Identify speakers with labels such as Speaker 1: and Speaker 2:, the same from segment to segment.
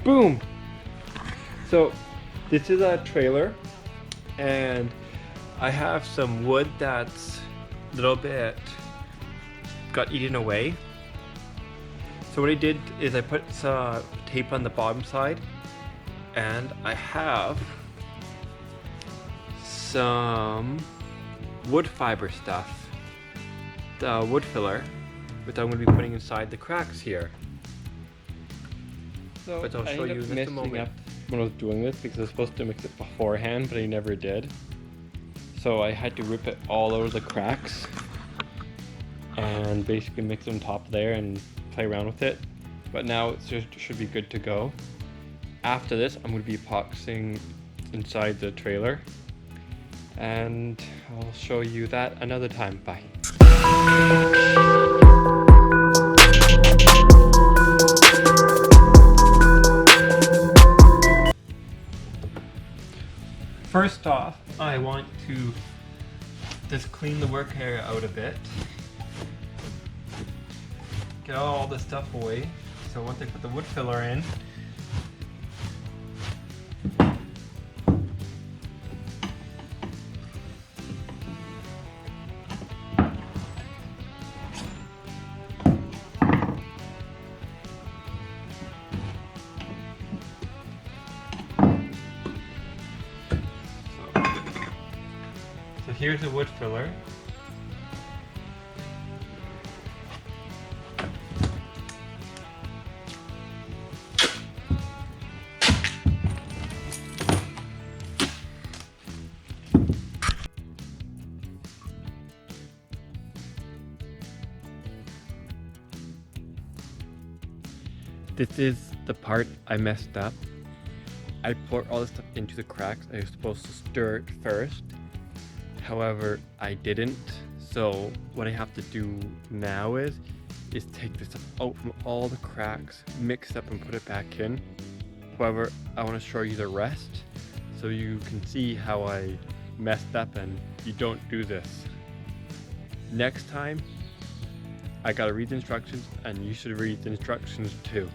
Speaker 1: Boom! So this is a trailer, and I have some wood that's a little bit got eaten away. So what I did is I put some tape on the bottom side, and I have some wood fiber stuff, the wood filler, which I'm going to be putting inside the cracks here.
Speaker 2: So
Speaker 1: But I'll show you in just a moment.
Speaker 2: up when I was doing this because I was supposed to mix it beforehand, but I never did. So I had to rip it all over the cracks and basically mix it on top there and play around with it. But now it should be good to go. After this, I'm going to be epoxying inside the trailer, and I'll show you that another time. Bye.
Speaker 1: First off, I want to just clean the work area out a bit. Get all the stuff away. So once I put the wood filler in, so here's the wood filler. This is the part I messed up. I poured all this stuff into the cracks. I was supposed to stir it first. However, I didn't. So what I have to do now is take this stuff out from all the cracks, mix it up and put it back in. However, I want to show you the rest so you can see how I messed up and you don't do this. Next time, I gotta read the instructions, and you should read the instructions too.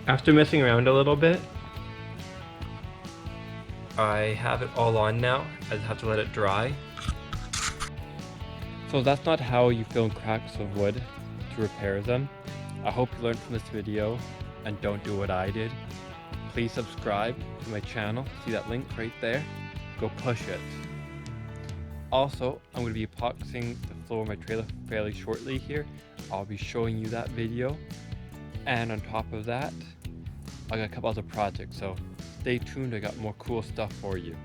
Speaker 1: After messing around a little bit, I have it all on now. I just have to let it dry. So that's not how you fill cracks of wood to repair them. I hope you learned from this video. and don't do what I did, please subscribe to my channel. See that link right there? Go push it. Also, I'm going to be epoxying the floor of my trailer fairly shortly here. I'll be showing you that video. And on top of that, I got a couple other projects, so stay tuned. I got more cool stuff for you.